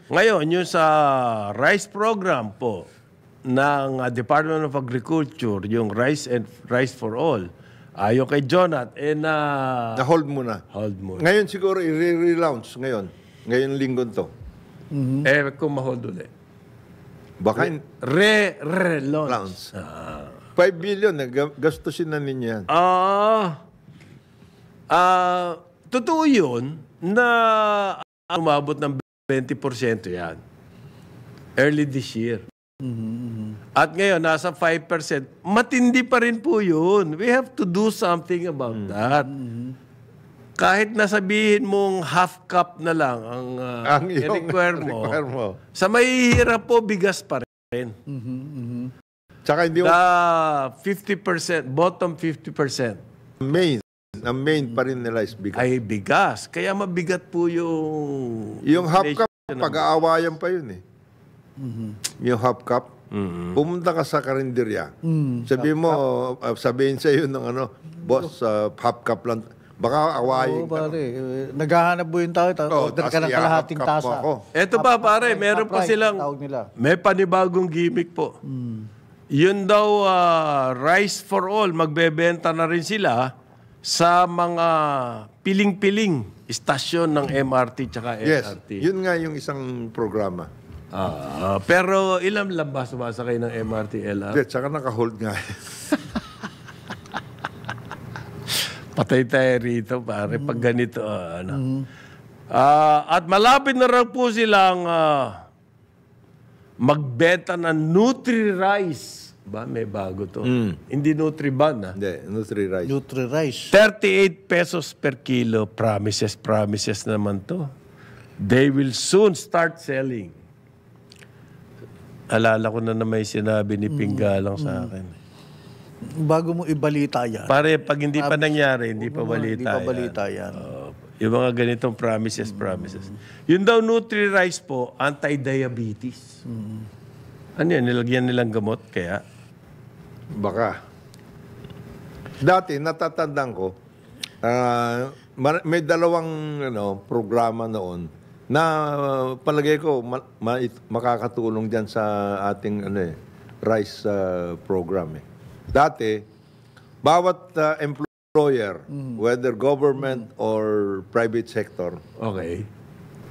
Ngayon, yung sa rice program po ng Department of Agriculture, yung Rice for All, ayon kay Jonat, Na-hold muna. hold mo. Ngayon siguro, i-relaunch ngayon. Ngayon linggo to. Kung ma-hold ulit. Baka Re-launch. 5 billion, gastusin na ninyo yan. Totoo yun na umabot ng 20% yan. Early this year. At ngayon, nasa 5%. Matindi pa rin po yun. We have to do something about that. Kahit nasabihin mong half cup na lang ang i-require mo, sa mahihirap po, bigas pa rin. Tsaka hindi The 50%, bottom 50%. ang main pa rin nila is bigas. Ay bigas. Kaya mabigat po Yung half cup, pag-aawayan pa yun eh. Yung half cup, pumunta ka sa karinderya. Sabihin sa iyo ng boss, half cup lang. Baka awayin ka. Pare, naghahanap po yung tao. Order ka ng kalahating tasa. Eto pa pare, meron pa silang, may panibagong gimmick po. Yun daw, rice for all, magbebenta na rin sila sa mga piling-piling istasyon ng MRT tsaka LRT. Yes, yun nga yung isang programa. Pero ilan lang ba sumasakay ng MRT, LRT? Tsaka naka-hold nga. Patay tayo rito, pare, pag ganito. At malapit na raw po silang magbenta ng Nutri-Rice. Ba, may bago to. Hindi Nutri-Ban, Hindi, Nutri-Rice. Nutri-Rice. 38 pesos per kilo. Promises naman to. They will soon start selling. Alala ko na may sinabi ni Pinggalang sa akin. Bago mo ibalita yan. Pare, pag hindi pa nangyari, hindi pa balita Hindi pa balita yan. Yung mga ganitong promises. Yun daw Nutri-Rice po, anti-diabetes. Ano yan? Nilagyan nilang gamot? Kaya? Baka. Dati, natatandaan ko, may dalawang programa noon na palagay ko makakatulong dyan sa ating rice program. Dati, bawat employer, whether government or private sector,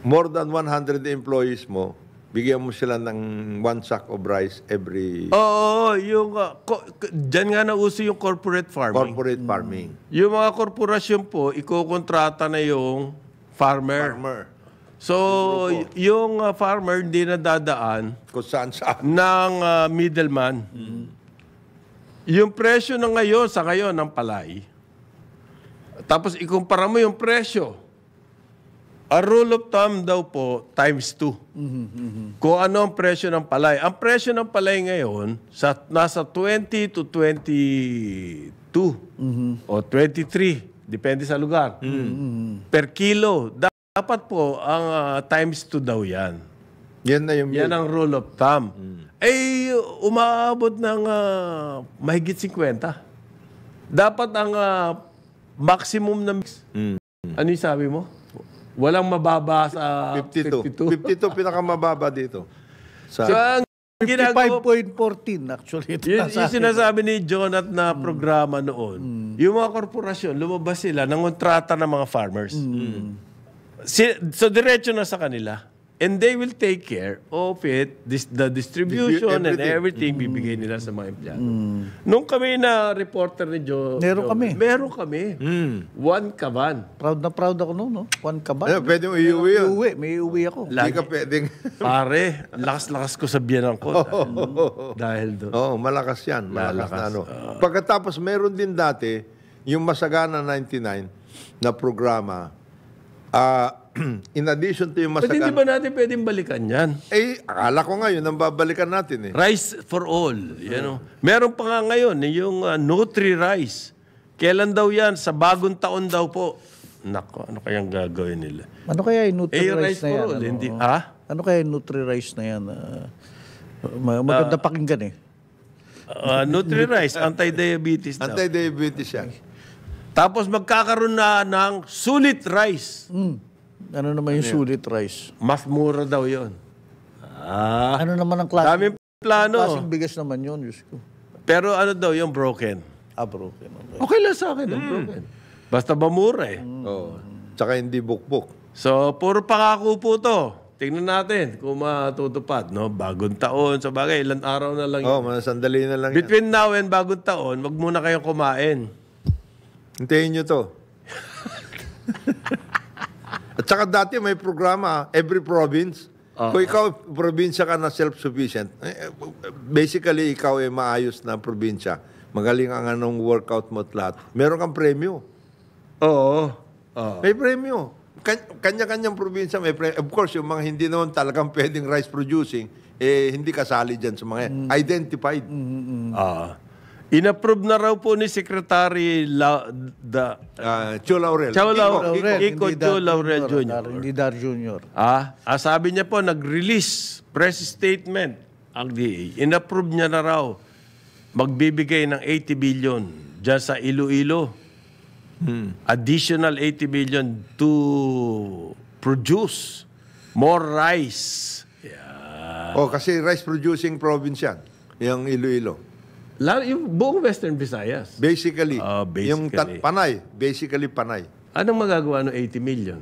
more than 100 employees mo, bigyan mo sila ng 1 sack of rice every... Oo, yung... dyan nga nauso yung corporate farming. Corporate farming. Yung mga korporasyon po, ikokontrata na yung farmer. So, yung farmer hindi na dadaan kung saan ng middleman. Yung presyo na ngayon, sa ngayon, ng palay, tapos ikumpara mo yung presyo, a rule of thumb daw po, times 2. Kung ano ang presyo ng palay. Ang presyo ng palay ngayon, nasa 20 to 22 o 23, depende sa lugar, per kilo. Dapat po, ang times 2 daw yan. Yan ang rule of thumb. Umaabot ng mahigit 50. Dapat ang maximum na mix. Ano yung sabi mo? Walang mababa sa 52. 52 pinakamababa dito. So, ang 55.14 actually. Yung sinasabi ni Jonat na programa noon, yung mga korporasyon, lumabas sila ng kontrata ng mga farmers. So, diretso na sa kanila. And they will take care of it, the distribution and everything bibigay nila sa mga empleyado. Nung kami na reporter ni meron kami. 1 kaban. Proud na proud ako noon, no? 1 kaban. Pwede mo iuwi yun. May iuwi ako. Hindi ka pwedeng... Pare, lakas-lakas ko sa biyanan ko. Dahil doon. Malakas yan. Malakas na Pagkatapos, meron din dati, yung Masagana 99 na programa, in addition to yung Pwede hindi ba natin pwedeng balikan yan? Akala ko ngayon ang babalikan natin Rice for all. Meron pa nga ngayon, yung Nutri-Rice. Kailan daw yan? Sa bagong taon daw po. Nako, ano kayang gagawin nila? Ano kaya yung Nutri-Rice na yan? Ano kaya yung Nutri-Rice na yan? Maganda pakinggan Nutri-Rice, anti-diabetes daw. Anti-diabetes yan. Tapos magkakaroon na ng sulit rice. Ano naman yung sulit rice? Mas mura daw yun. Ano naman ang Daming plano. klaseng bigas naman yun, Diyos ko. Pero ano daw yung broken? Broken. Okay. Okay lang sa akin ang broken. Basta ba mura eh. Oh. Tsaka hindi bukbok. So, puro pangako po to. Tingnan natin kung matutupad. No? Bagong taon. Sa bagay, ilang araw na lang Oh, yun. sandali na lang yan. Between now and bagong taon, wag muna kayong kumain. Hintayin nyo to. At saka dati may programa, every province. Kung ikaw, probinsya ka na self-sufficient, basically, ikaw ay maayos na probinsya. Magaling ang anong workout mo at lahat. Meron kang premyo. Oo. May premyo. Kanya-kanyang probinsya may premyo. Of course, yung mga hindi naman talagang pwedeng rice producing, hindi kasali dyan sa mga identified. Inapprove na raw po ni Secretary Cho Laurel. Kiko Cho Laurel Jr. Hindi Dar Jr. Sabi niya po, nag-release press statement ang DA. Inapprove niya na raw magbibigay ng 80 billion dyan sa Iloilo. Additional 80 billion to produce more rice. Kasi rice producing province yan. Yung Iloilo. Yung buong Western Visayas. Basically. Yung Basically. panay. Basically panay. Anong magagawa ng 80 million?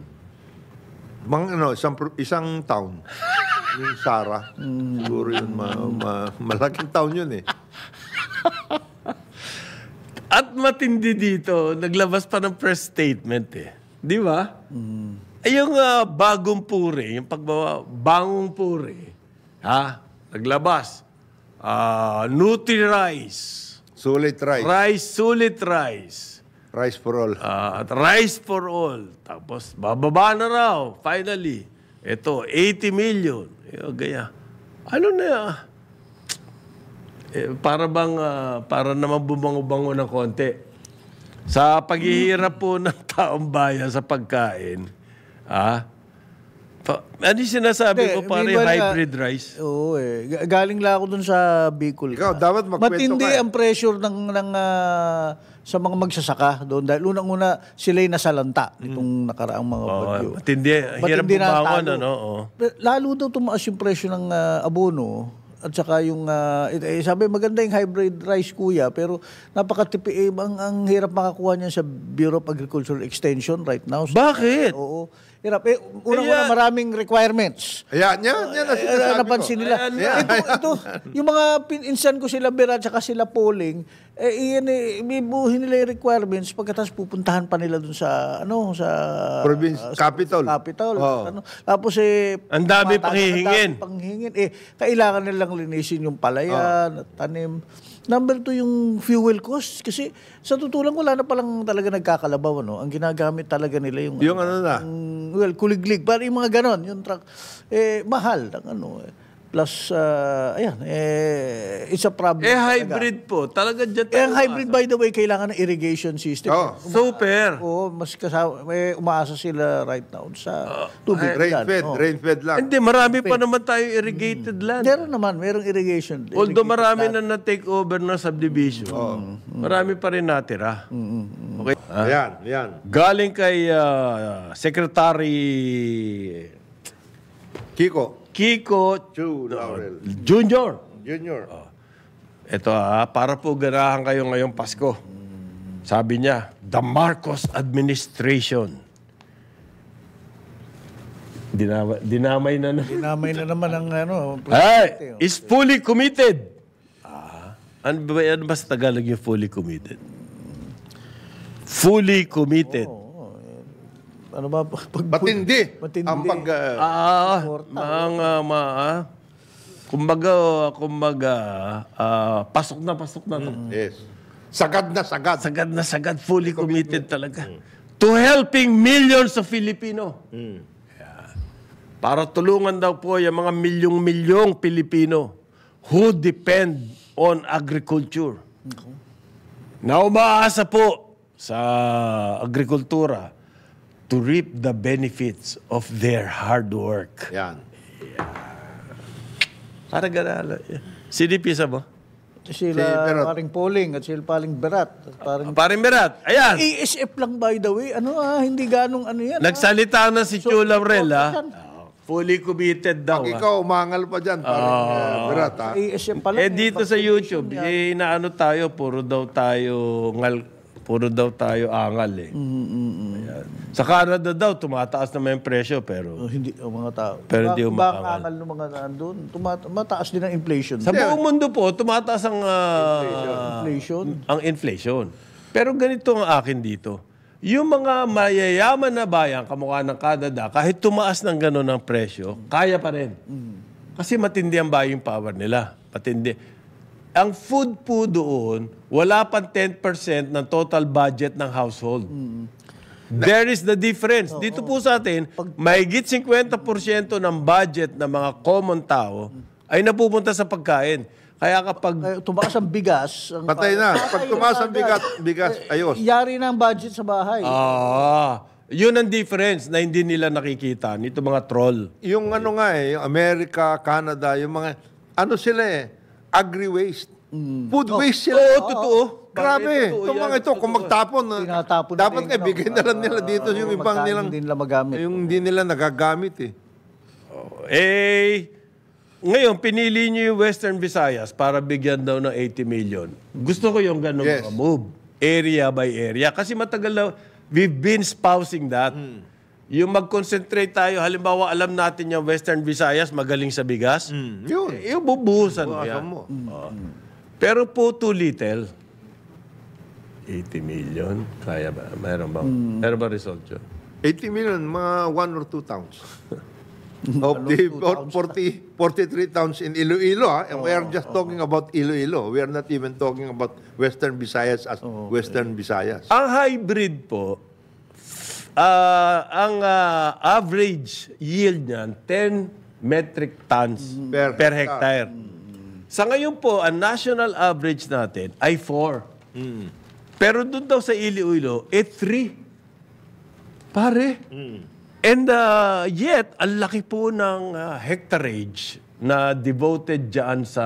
Isang town. Yung Sara. Siguro yun, malaking town yun eh. At matindi dito, naglabas pa ng press statement eh. Di ba? Yung bagong puri, yung bangong puri, naglabas. Nutri-Rice. Sulit rice. Sulit rice. Rice for all. At rice for all. Tapos, bababa na raw, finally. Ito, 80 million. Gaya. Ano na yan? Para naman bumango-bango ng konti. Sa paghihirap po ng taong bayan sa pagkain, ano yung sinasabi mo, pare, hybrid rice? Oo galing lang ako dun sa Bicol. Ikaw, dapat magkwento Matindi ka. ang pressure sa mga magsasaka doon. Dahil unang-una, sila'y nasalanta nitong nakaraang mga bagyo. Matindi. Hirap Matindi na bumangon, talo. ano? Lalo daw tumaas yung presyo ng abono. At saka yung, sabi, maganda yung hybrid rice, kuya, pero napakatipi, ang hirap makakuha niyan sa Bureau of Agricultural Extension right now. Bakit? Oo. Hirap. Unang-una, maraming requirements. Ayan, yan ang sinasabi Napansin ko. nila. Ito, yung mga pinsan ko sila Bera at saka sila Polling, bibuhin nila yung requirements pagkatapos pupuntahan pa nila dun sa, Province, capital. Tapos ang dami panghihingin. Kailangan nilang linisin yung palayan, tanim. Number 2, yung fuel cost. Kasi sa tutulan, wala na palang talaga nagkakalabaw. Ang ginagamit talaga nila yung kuliglig. Parang yung mga ganon. Yung truck, mahal. Plus, it's a problem. Hybrid po. Talaga dyan. Ang hybrid, by the way, kailangan ng irrigation system. Super. Mas kasama, umaasa sila right now sa tubig. Rain-fed lang. Hindi, marami pa naman tayo irrigated land. Merong irrigation. Although marami na na-take over na subdivision. Marami pa rin natira. Okay. Yan. Galing kay Secretary Kiko Cho Laurel. Jr. Junior. Para po ganahan kayo ngayong Pasko. Sabi niya, the Marcos administration. Dinamay na naman ang is fully committed. Ano ba sa Tagalog yung fully committed? Fully committed. Ano ba? Matindi. Ang kumbaga, pasok na to. Yes. Sagad na sagad. Sagad na sagad, fully committed talaga. To helping millions of Filipino. Para tulungan daw po yung mga milyong-milyong Pilipino who depend on agriculture. Na umaasa po sa agrikultura to reap the benefits of their hard work. Yan. Para ganala. CDP sa mo? Sila Berot. paring Polling at sila paring Berat. At paring Paring Berat, ayan. ASF lang by the way. Hindi ganong ano yan. Nagsalita na si Chula Rel, yan. fully committed daw. Pag ikaw, umangal pa dyan, parang berat, ha? ASF pala. Dito sa YouTube, naano tayo, puro daw tayo angal eh. Ayan. Sa Canada daw, tumataas naman yung presyo, pero Hindi ang mga tao. Pero hindi umaangal. Angal ng mga nandun. Mataas din ang inflation. sa buong mundo po, tumataas ang Inflation. ang inflation. Pero ganito ang akin dito. Yung mga mayayaman na bayan, kamukha ng Canada, kahit tumaas ng gano'n ang presyo, kaya pa rin. Kasi matindi ang buying power nila. Matindi. Ang food po doon, wala pang 10% ng total budget ng household. There is the difference. Dito po sa atin, mahigit 50% ng budget ng mga common tao ay napupunta sa pagkain. Kaya kapag Tumaas ang bigas. Patay na. Pag tumaas ang bigas, ayos. Yari na ang budget sa bahay. yun ang difference na hindi nila nakikita nito mga troll. Yung ano nga yung America, Canada, yung mga, ano sila agri-waste. Food waste sila. Oo, totoo. Grabe. Totoo Itong yan, mga ito, kung magtapon, Tinatapon dapat nila bigay na lang nila dito yung ibang Magkain nilang, hindi nila magamit. yung hindi nila nagagamit Ngayon, pinili niyo yung Western Visayas para bigyan daw ng 80 million. Gusto ko yung ganun Yes. mga move. Area by area. Kasi matagal na, we've been espousing that. Yung mag-concentrate tayo, halimbawa, alam natin yung Western Visayas magaling sa bigas. Yun. Yung bubuhusan mo yan. Buwasan mo. Pero po too little. 80 million. Kaya ba? Meron ba result yun? 80 million, mga 1 or 2 towns. Of the 43 towns in Iloilo, and we are just talking about Iloilo. We are not even talking about Western Visayas as Western Visayas. Ang hybrid po, ang average yield niyan, 10 metric tons per hectare. Sa ngayon po, ang national average natin ay 4. Pero doon daw sa Iloilo, 3. Pare. And yet, ang laki po ng hectarage na devoted dyan sa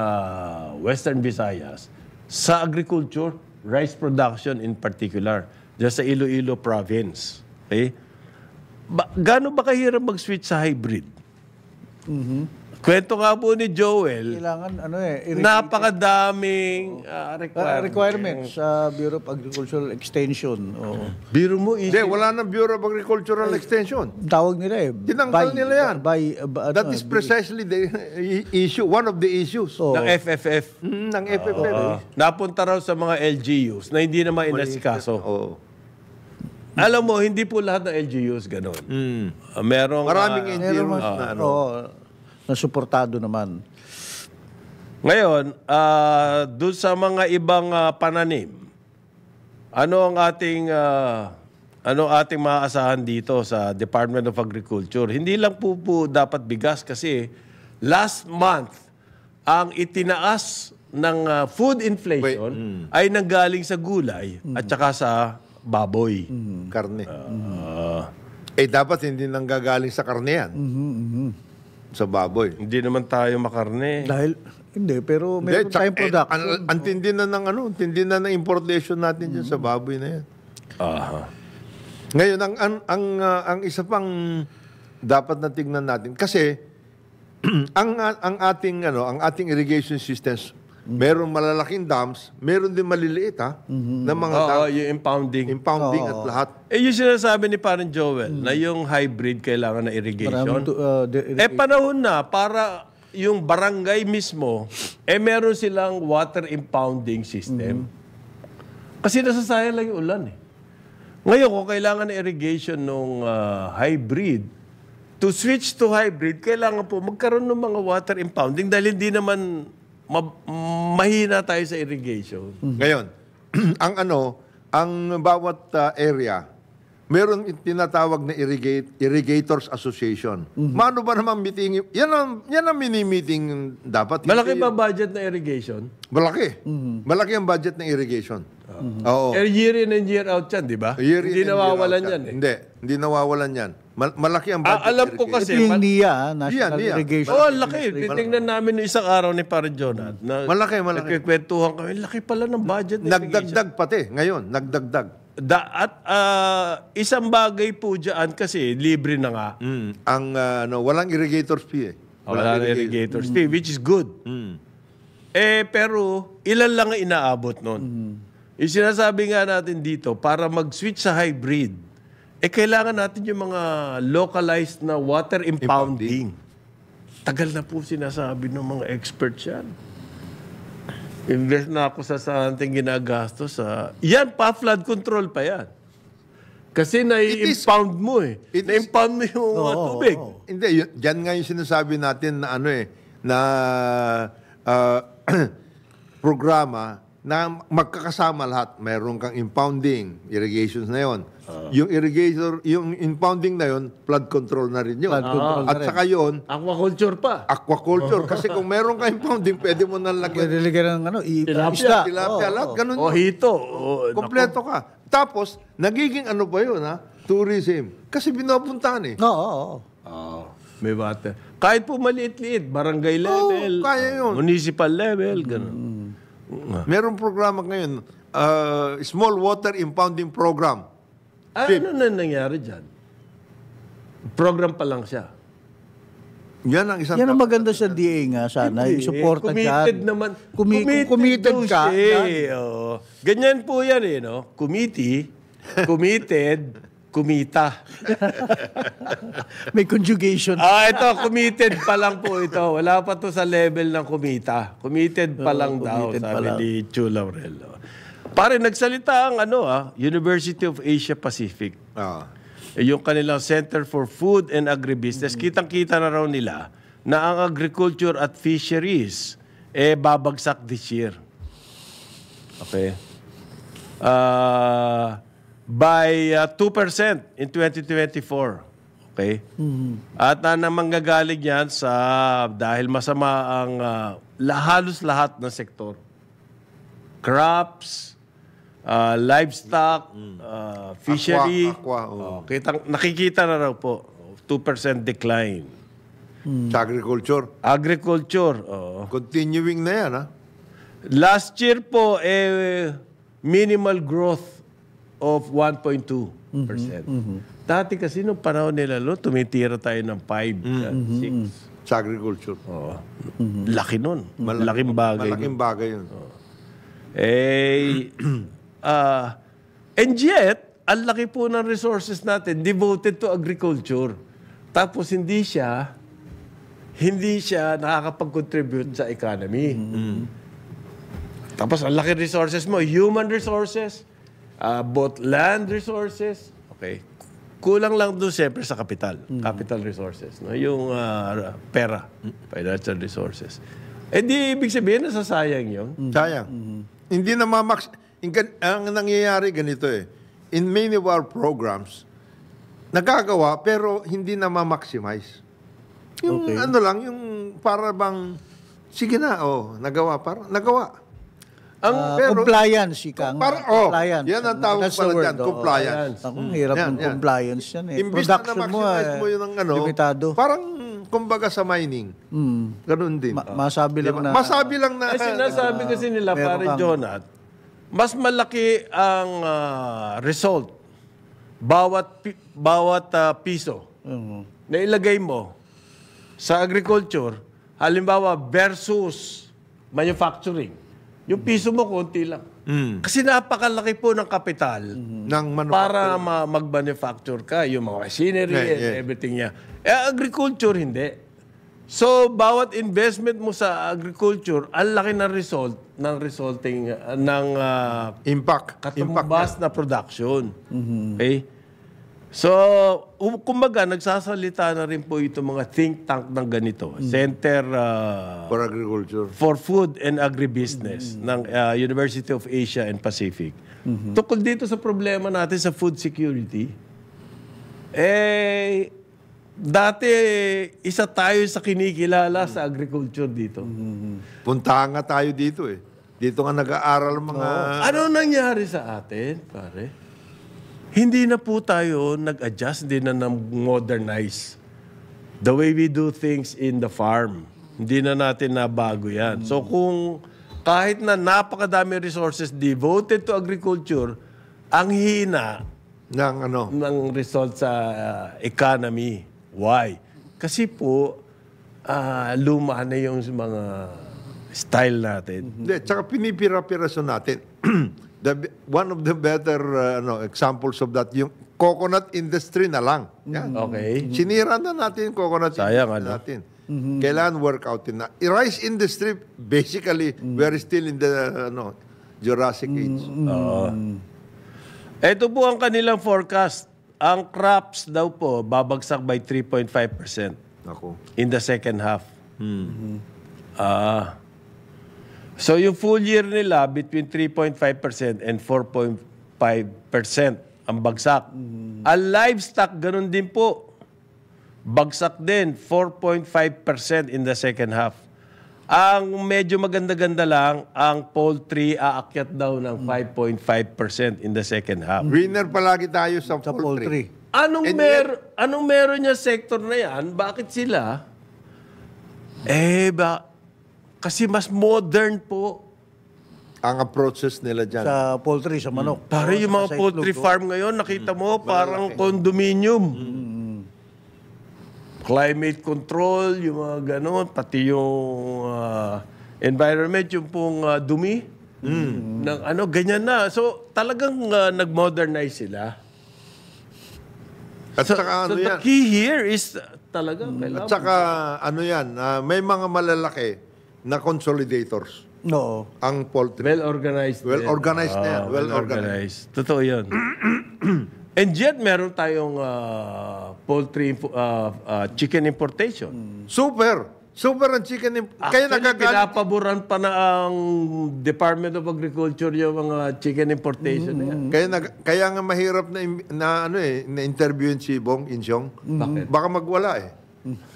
Western Visayas sa agriculture, rice production in particular, dyan sa Iloilo province. Okay? Gaano ba kahirap mag-switch sa hybrid? Kwento nga po ni Joel, Kailangan napakadaming requirements sa Bureau of Agricultural Extension. Biro mo, Hindi, wala na Bureau of Agricultural Extension. Tawag nila Tinanggal nila yan. That is precisely the issue, one of the issues ng FFF. ng FFF. Napunta raw sa mga LGUs na hindi naman inasikaso. Oo. Alam mo, hindi po lahat ng LGUs ganun. Merong... Maraming NGOs na ano. Na suportado naman. Ngayon, doon sa mga ibang pananim, ano ang ating maaasahan dito sa Department of Agriculture? Hindi lang po dapat bigas kasi last month, ang itinaas ng food inflation ay nanggaling sa gulay at saka sa baboy. Karne. Dapat hindi nang gagaling sa karne yan. Sa baboy. Hindi naman tayo makarne. Dahil, hindi, pero meron tayong production. Ang tindi na ng tindi na ng importation natin dyan sa baboy na yan. Ngayon, ang isa pang dapat na tignan natin, kasi ang ating irrigation systems, meron malalaking dams, meron din maliliit na mga dams. Yung Impounding at lahat. Yung sinasabi ni Parang Joel na yung hybrid kailangan na irrigation. Panahon na para yung barangay mismo, meron silang water impounding system. Kasi nasasayang lang yung ulan Ngayon, kung kailangan na irrigation ng hybrid, to switch to hybrid, kailangan po magkaroon ng mga water impounding dahil hindi naman mahina tayo sa irrigation. Ngayon, ang bawat area, meron tinatawag na Irrigators Association. Mano ba naman meeting? Yan ang mini-meeting dapat. Malaki ba budget na irrigation? Malaki. Malaki ang budget ng irrigation. Oo. Year in and year out yan, di ba? Year in Hindi and year nawawalan out yan eh. Hindi nawawalan yan. Malaki ang budget. Alam ko irrigation. kasi, Ito yung NIA, National NIA. Irrigation. oh, laki. Titingnan namin yung isang araw ni Pare Jonat. Malaki. Nagkikwentuhan kami, laki pala ng budget. Nagdagdag pati. Ngayon, nagdagdag. Isang bagay po dyan kasi libre na nga. Walang irrigator's fee eh. Wala na irrigators fee, which is good. Pero ilan lang ang inaabot nun? Yung sinasabi nga natin dito, para mag-switch sa hybrid, kailangan natin yung mga localized na water impounding. Tagal na po sinasabi ng mga experts yan. Invest na ako sa ating ginagastos. Yan pa, flood control pa yan. Kasi na-impound mo eh. Na-impound mo yung tubig. Hindi, dyan nga yung sinasabi natin na na programa na magkakasama lahat. Mayroon kang impounding, irrigations na yon. Yung impounding na yon, flood control na rin yun. At saka yun, Aquaculture pa. aquaculture. Kasi kung meron kang impounding, pwede mo na lagyan. Pwede ligyan ng Tilapia. Tilapia, lahat, ganun O yun. hito. Kompleto ka. Tapos, nagiging ano ba yun, tourism. Kasi binapuntahan eh. Oo. May water. Kahit po maliit-liit, barangay level, kaya yun. municipal level, gano'n. Meron programa ngayon, small water impounding program. Ano na nangyari dyan? Program pa lang siya. Yan ang isang... Yan ang maganda sa DA nga sana. Yung suporta committed dyan. naman. Committed ka. Ganyan po yan eh, no? Committee, committed, kumita. May conjugation. Ito, committed pa lang po ito. Wala pa to sa level ng kumita. Committed pa lang daw, committed sabi pa lang. ni Chu Laurel. Pare, nagsalita ang University of Asia Pacific. Yung kanilang Center for Food and Agribusiness. Kitang-kita na raw nila na ang agriculture at fisheries babagsak this year. Okay. By 2% in 2024. Okay? At manggagaling yan dahil masama ang halos lahat ng sektor. Crops, livestock, fishery. Aqua. Nakikita na raw po, 2% decline. Sa agriculture. Agriculture. Continuing na yan, Last year po, minimal growth of 1.2%. Dati kasi nung panahon nila, tumitira tayo ng 5, 6. Sa agriculture. Laki nun. Malaking bagay. Malaking bagay yun. And yet, ang laki po ng resources natin devoted to agriculture. Tapos hindi siya nakakapag-contribute sa economy. Tapos ang laki resources mo, human resources, both land resources, okay. Kulang lang doon siyempre sa capital resources, no? Yung pera, financial resources. Di ibig sabihin nasasayang yun. Sayang. Hindi na ang nangyayari ganito eh. In many of our programs, nagagawa pero hindi na ma-maximize. Yung yung para bang, sige na, nagawa. Compliance, compliance. Yan ang tawag pala dyan, compliance. Ang hirap ng compliance yan eh. Imbis na Production na-maximize mo yun ng limitado. parang kumbaga sa mining. Ganun din. Masabi lang na. Masabi lang na. Sinasabi kasi nila, Pare Jonat, mas malaki ang result bawat piso na ilagay mo sa agriculture, halimbawa versus manufacturing. Yung piso mo, konti lang. Kasi napakalaki po ng kapital ng para mag-manufacture ka, yung mga machinery and everything niya. Agriculture, hindi. So, bawat investment mo sa agriculture, ang laki ng resulting impact. katumbas na production. Okay? So, kumbaga, nagsasalita na rin po itong mga think tank ng ganito. Center For agriculture. for Food and Agribusiness ng University of Asia and Pacific. Tukol dito sa problema natin sa food security, dati isa tayo sa kinikilala sa agriculture dito. Puntahan nga tayo dito eh. Dito nga nag-aaral mga... Ano nangyari sa atin, pare? Hindi na po tayo nag-adjust, hindi na modernize the way we do things in the farm. Hindi na natin nabago yan. So kung kahit na napakadami resources devoted to agriculture, ang hina ng result sa economy. Why? Kasi po, luma na yung mga style natin. Hindi, tsaka pinipira-piraso natin. One of the better examples of that, yung coconut industry na lang. Yan. Okay. Sinira na natin yung coconut Sayang, industry natin. Kailangan workout na. Rice industry, basically, we're still in the Jurassic Age. Ito po ang kanilang forecast. Ang crops daw po, babagsak by 3.5% Ako. in the second half. So yung full year nila, between 3.5% and 4.5% ang bagsak. Ang livestock, ganun din po. Bagsak din, 4.5% in the second half. Ang medyo maganda-ganda lang, ang poultry aakyat daw ng 5.5% in the second half. Winner palagi tayo sa Sa poultry. poultry. Anong meron niya sector na yan? Bakit sila? Kasi mas modern po. Ang approaches nila dyan. Sa poultry, sa manok. Para yung mga Sa poultry itlog, farm ngayon, nakita mo, parang condominium. Climate control, yung mga ganon, pati yung environment, yung pong dumi. Ng ganyan na. So, talagang nag-modernize sila. At saka So, the key here is talagang kailangan. At saka may mga malalaki na consolidators. No. Ang poultry. Well-organized. Well-organized na yan. Well-organized. Totoo yun. And yet, meron tayong poultry, chicken importation. Super ang chicken. Kaya Actually, pinapaboran pa na ang Department of Agriculture yung mga chicken importation na yan. Kaya nga mahirap na interviewin si Bong Insyong. Baka magwala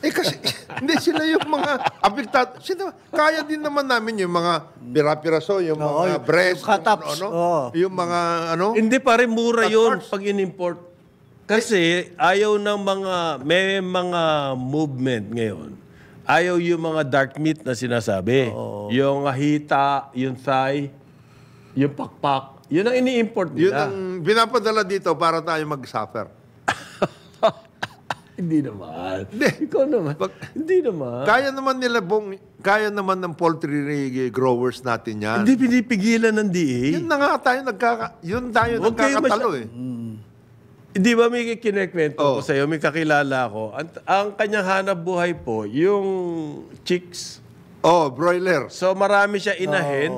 kasi hindi sila yung mga apektado. Kaya din naman namin yung mga pira-piraso, yung mga breast, yung cut-ups. Yung mga Hindi pa rin mura yun pag in-import. Kasi ayaw ng may mga movement ngayon. Ayaw yung mga dark meat na sinasabi. Yung hita, yung thigh, yung pakpak. Yun ang ini-import nila. Yun ang pinapadala dito para tayo mag-suffer. Hindi naman. Ikaw naman. Hindi naman. Kaya naman ng poultry growers natin yan. Hindi pinipigilan ng DA. Yun na nga tayo nagkakatalo Di ba may kinekwento ko sa'yo, may kakilala ko. Ang kanyang hanap buhay po, yung chicks. Broiler. So marami siya inahin.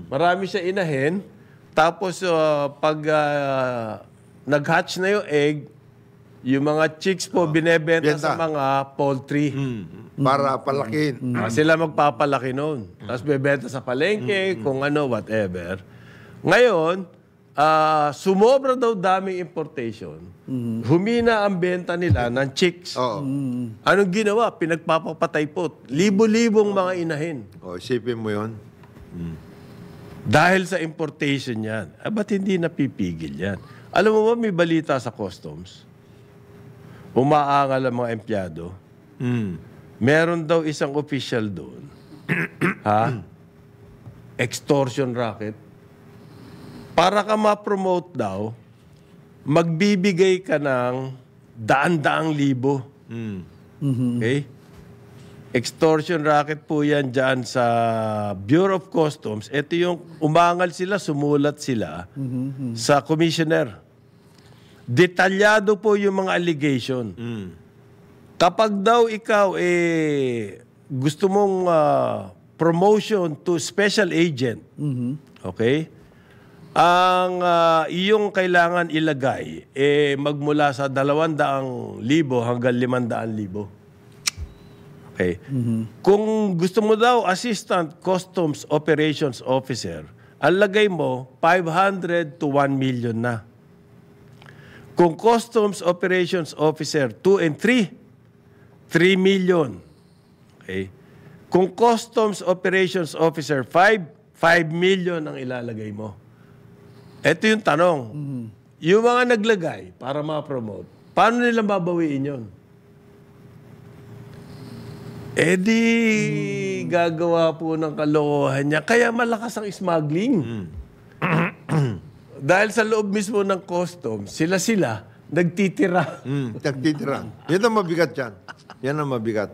Marami siya inahin. Tapos pag nag-hatch na yung egg, yung mga chicks po binebenta sa mga poultry. Para palakin. Sila magpapalaki noon. Tapos bebenta sa palengke, kung whatever. Ngayon, sumobra daw daming importation. Humina ang benta nila ng chicks. Anong ginawa? Pinagpapapatay po. Libo-libong mga inahin. Isipin mo yun. Dahil sa importation yan. Ba't hindi napipigil yan? Alam mo ba, may balita sa customs. Umaangal ang mga empleyado. Meron daw isang official doon. Extortion racket. Para ka ma-promote daw, magbibigay ka ng daan-daang libo. Okay? Extortion racket po yan dyan sa Bureau of Customs. Ito yung umangal sila, sumulat sila sa commissioner. Detalyado po yung mga allegation. Kapag daw ikaw gusto mong promotion to special agent, okay? Ang iyong kailangan ilagay magmula sa 200,000 hanggang 500,000. Okay? Kung gusto mo daw Assistant Customs Operations Officer, ang lagay mo 500 to 1 million na. Kung Customs Operations Officer 2 and 3, 3 million. Okay? Kung Customs Operations Officer 5, 5 million ang ilalagay mo. Ito yung tanong. Yung mga naglagay para ma-promote, paano nila babawiin yun? Eh di, gagawa po ng kalokohan niya. Kaya malakas ang smuggling. Dahil sa loob mismo ng customs, sila nagtitira. Nagtitira. Yan ang mabigat yan. Yan ang mabigat.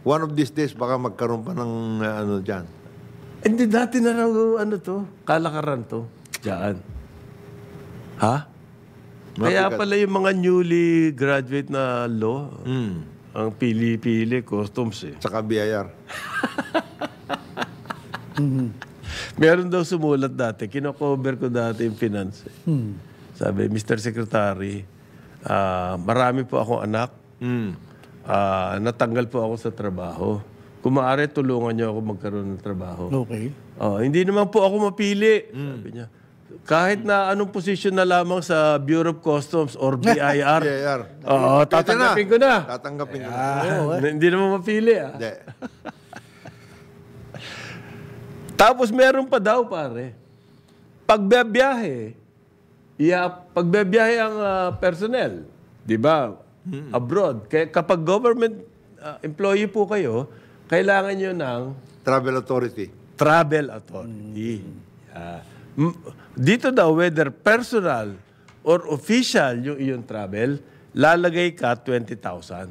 One of these days, baka magkaroon pa ng ano dyan. Hindi, dati na raw, kalakaran to. Diyan. Ha? Kaya Mabigat. pala yung mga newly graduate na law, ang pili-pili, customs eh. Saka BIR. Meron daw sumulat dati, kino-cover ko dati yung finance. Sabi, Mr. Secretary, marami po akong anak. Natanggal po ako sa trabaho. Kung maaari, tulungan niyo ako magkaroon ng trabaho. Okay. Hindi naman po ako mapili. Sabi niya. Kahit na anong posisyon na lamang sa Bureau of Customs or BIR. BIR. Oo, tatanggapin ko na. Tatanggapin ko na. Hindi naman mapili. Hindi. Tapos meron pa daw, pare. Pagbebiyahe ang personnel, di ba? Abroad. Kaya kapag government employee po kayo, kailangan nyo ng Travel Authority. travel authority. Dito daw, whether personal or official yung iyong travel, lalagay ka 20,000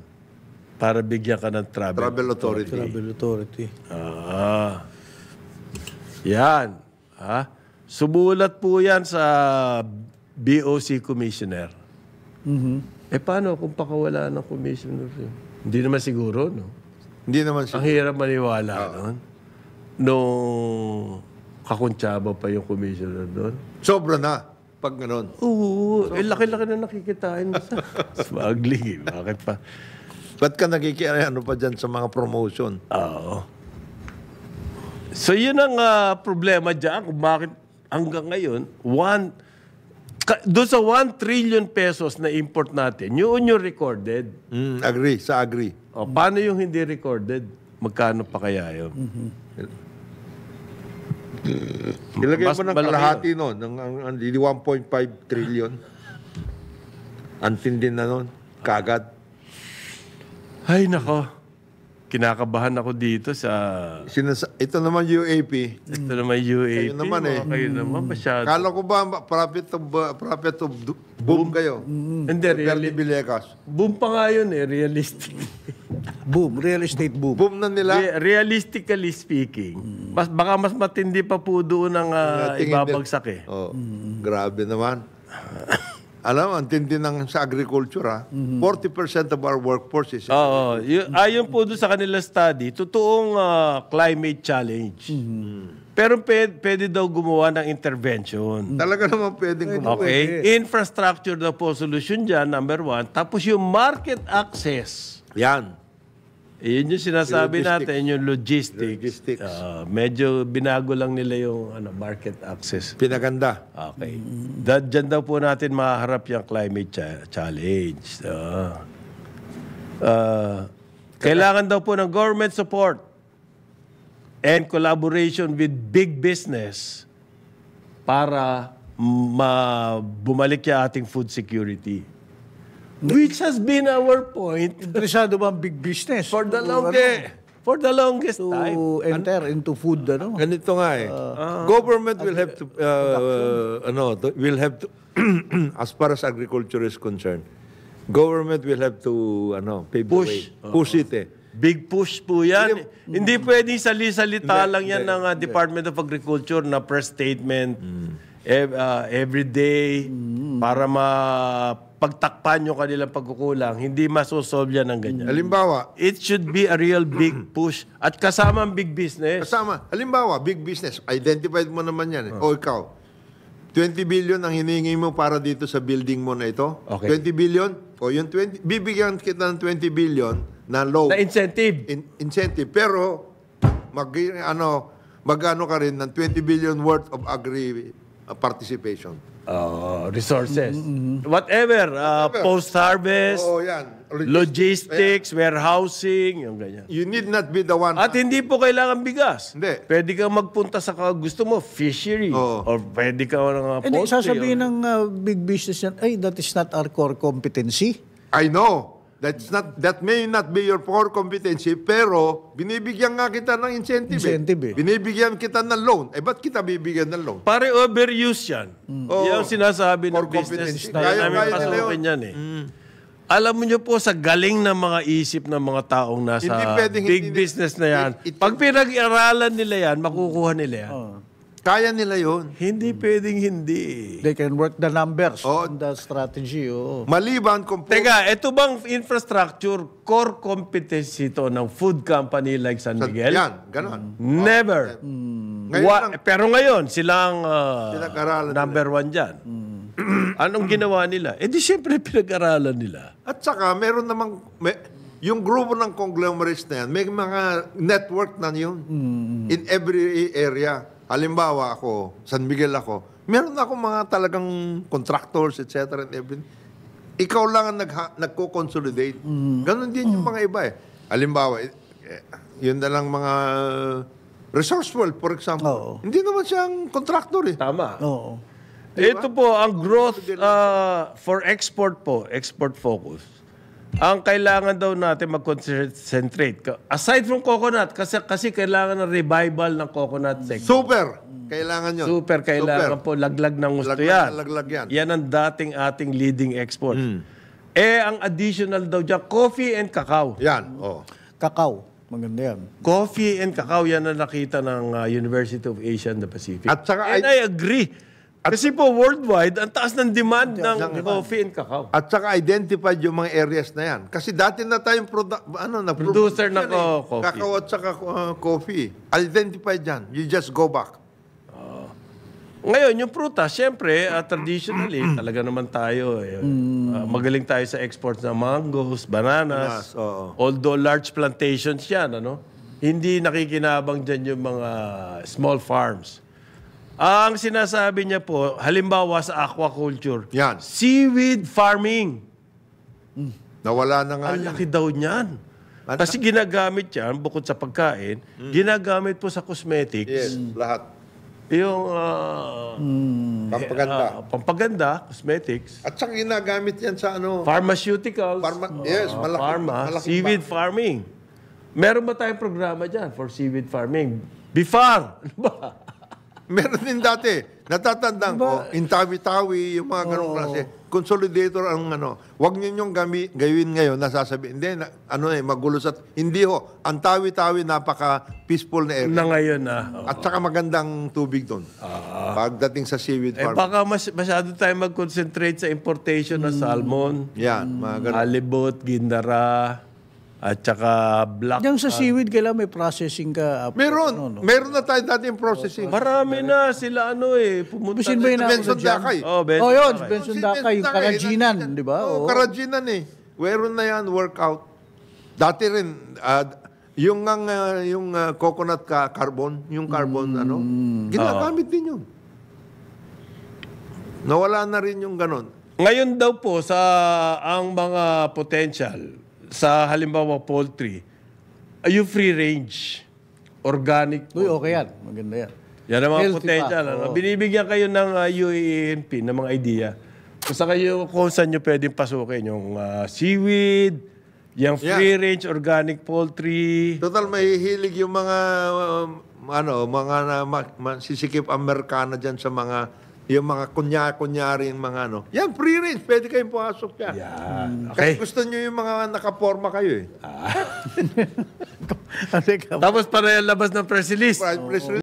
para bigyan ka ng travel. Travel Authority. Travel Authority. Yan. Sumulat po yan sa BOC Commissioner. Paano kung pakawala ng Commissioner? Hindi naman siguro, no? Hindi naman Ang hirap maniwala nun. Nung kakuntsaba pa yung Commissioner doon. Sobra na. Pag ganon. Oo. Laki-laki na nakikitain mo sa smuggling. Bakit pa? Ba't ka ano pa dyan sa mga promotion? Oo. So yun ang problema dyan kung bakit hanggang ngayon, doon sa 1 trillion pesos na import natin, yun yung recorded. Agree. Sa agree. O, paano yung hindi recorded? Magkano pa kaya yun? Ilagay Mas mo ng malaki kalahati nun, ng 1.5 trillion. Antindi na nun. Kagad. Ay, nako. Kinakabahan ako dito sa... Ito naman UAP. Ito naman UAP. Kayo naman eh. Kayo naman masyado. Kala ko ba profit of boom kayo? Hindi, Perdi Villegas. boom pa nga yun eh, realistic. Boom. Real estate boom. Boom na nila. Realistically speaking, baka mas matindi pa po doon ang ibabagsak eh. Oh, grabe naman. Alam mo, ang tindi ng sa agriculture 40% of our workforce is... Oo. Ayon po doon sa kanila study, totoong climate challenge. Pero pwede daw gumawa ng intervention. Talaga naman pwedeng gumawa. Okay? Infrastructure daw po solution dyan, number 1. Tapos yung market access. Yan. Yun yung sinasabi natin, yung logistics. Logistics. Medyo binago lang nila yung market access. Pinaganda. Okay. Diyan daw po natin maharap yung climate challenge. Kailangan daw po ng government support and collaboration with big business para bumalik yung ating food security. Which has been our point Interesado ba ang big business? for the longest time. To enter into food, ano? Ganito nga eh. Government will have to as far as agriculture is concerned, government will have to pave the way. Push it eh. Big push po yan. Hindi pwedeng sali-salita lang yan ng Department of Agriculture na press statement every day para pagtakpan yung kanilang pagkukulang. Hindi masosolve yan ng ganyan. Halimbawa, It should be a real big push. At kasama ang big business. halimbawa, big business, identified mo naman yan eh. O ikaw, 20 billion ang hinihingi mo para dito sa building mo na ito. Okay. 20 billion, o yung 20, bibigyan kita ng 20 billion na low Na incentive. incentive. Pero, mag-ano ka rin ng 20 billion worth of agri participation. Resources. Whatever. Post-harvest. Oo, yan. Logistics, warehousing, yung ganyan. You need not be the one. At hindi po kailangan bigas. Hindi. Pwede kang magpunta sa gusto mo, fishery. Oo. Or pwede ka ng Hindi, poultry. sasabihin ng big business yan, ay, that is not our core competency. I know. That may not be your core competency, pero binibigyan nga kita ng incentive. Incentive, eh. Binibigyan kita ng loan. Ba't kita bibigyan ng loan? Pare overuse yan. Oo. Yan ang sinasabi ng Core business. competency. Kaya namin Kaya nila pasukin yan eh. Alam mo nyo po sa galing ng mga isip ng mga taong nasa Hindi pwedeng big hindi- business na yan. Pag pinag-aralan nila yan, makukuha nila yan. Kaya nila yun. Hindi pwedeng hindi. They can work the numbers Oo. on the strategy. Oo. Maliban kung Teka, ito bang infrastructure, core competency to ng food company like San Miguel? Yan, ganon. Never. Ngayon lang, Pero ngayon, silang Pinag-aralan number one dyan. Anong ginawa nila? Eh di siyempre pinag-aralan nila. at saka meron namang, yung grupo ng conglomerates na yan, may mga network na yun. In every area. Halimbawa ako, San Miguel ako, meron ako mga talagang contractors, etc. and everything. Ikaw lang ang nagko-consolidate. Ganon din yung mga iba eh. Halimbawa, yun na lang mga resourceful, for example. Oo. Hindi naman siyang contractor eh. Tama. Oo. Ito po, ang growth for export po, export focus. Ang kailangan daw natin mag-concentrate. Aside from coconut, kasi kailangan ng revival ng coconut sector. Super! Kailangan yun. Super kailangan po, laglag ng gusto yan. Laglag yan. Yan ang dating ating leading export. Ang additional daw dyan, coffee and cacao. Yan, oh. Kakao. Maganda yan. Coffee and cacao, yan ang nakita ng University of Asia and the Pacific. At saka And I agree. Kasi po worldwide, ang taas ng demand ng coffee and cacao. At saka identified yung mga areas na yan. Kasi dati na tayong Producer ng coffee. Kakao at saka coffee. Identified yan. You just go back. Ngayon, yung prutas, syempre, traditionally, talaga naman tayo, magaling tayo sa exports ng mangoes, bananas. Oo. Although large plantations yan, hindi nakikinabang dyan yung mga small farms. Ang sinasabi niya po, halimbawa sa aquaculture, Yan. seaweed farming. Nawala na nga Ang yan. laki daw niyan. Kasi ginagamit yan, bukod sa pagkain, ginagamit po sa cosmetics. Yes, lahat. Yung Pampaganda. pampaganda, cosmetics, At saka ginagamit yan sa pharmaceuticals, yes, malaki. pharma, malaking seaweed farming. Meron ba tayong programa dyan for seaweed farming? Bifar! Ano ba? Meron din dati. Natatandaan ko, intawi-tawi, yung mga ganong klase. Consolidator ang Huwag ninyong gawin ngayon, nasasabi. Hindi, magulo sa... Hindi ho. Ang tawi-tawi, napaka-peaceful na area. Na ngayon na. At saka magandang tubig doon. Pagdating sa seaweed farm. Baka masyado tayo mag-concentrate sa importation ng salmon, Yan, mga ganun. halibut, gindara, at saka black. Diyan sa seaweed, kailangan may processing ka. Meron. Meron na tayo dati yung processing. Marami na sila pumunta. Bisin ba yun Benson ako dyan? Dakay. Benson Yun, Dakay. Benson Dakay, yung Karajinan, di ba? Oo, Karajinan eh. Meron na yan, workout. Dati rin, yung coconut carbon, yung carbon, ginagamit din yun. Nawala na rin yung ganon. Ngayon daw po ang mga potential sa halimbawa poultry, yung free range, organic. Uy, okay yan. Maganda yan. Yan ang mga Healthy potential. pa. Oo. Binibigyan kayo ng UANP ng mga idea. Kung saan nyo pwedeng pasukin yung seaweed, yung free range organic poultry. Total, mahihilig yung mga, sisikip Amerikana dyan sa mga, yung mga kunya-kunyari yung mga Yan, free range. Pwede kayong pumasok yan. Yan. Kasi Okay. gusto nyo yung mga nakaporma kayo eh. Teka, Tapos para yung labas ng press release. Press